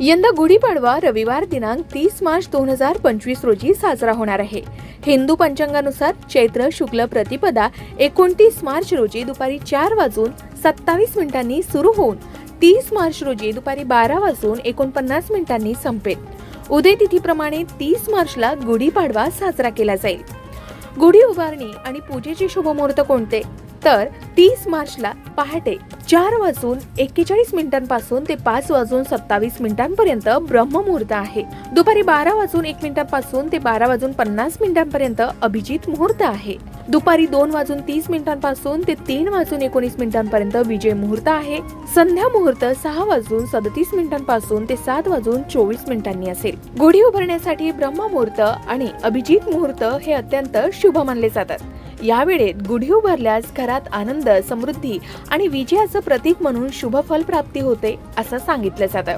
यंदा गुढीपाडवा रविवार दिनांक 30 मार्च 2025 रोजी साजरा होणार आहे। हिंदू पंचांगानुसार चैत्र शुक्ल प्रतिपदा 29 मार्च रोजी दुपारी 4:27 सुरू होऊन 30 मार्च रोजी दुपारी 12:49 संपेल। उदय तिथीप्रमाणे 30 मार्चला गुढीपाडवा साजरा केला जाईल। गुढी उभारणी आणि पूजेचे शुभ मुहूर्त कोणते? तर 30 मार्चला पहाटे 4:41 पासून ते 5:27 पर्यंत ब्रह्ममुहूर्त आहे। दुपारी 12:01 पासून ते 12:50 अभिजित मुहूर्त आहे। दुपारी 2:30 पासून ते 3:19 पर्यंत विजय मुहूर्त आहे। संध्या मुहूर्त 6:37 पासून ते 7:24 असेल। गुढी उभारण्यासाठी ब्रह्ममुहूर्त आणि अभिजित मुहूर्त हे अत्यंत शुभ मानले जातात। या वेळेत गुढी उभारल्यास घरात आनंद, समृद्धी आणि विजयाचं प्रतीक म्हणून शुभ फल प्राप्ती होते असं सांगितलं जातं।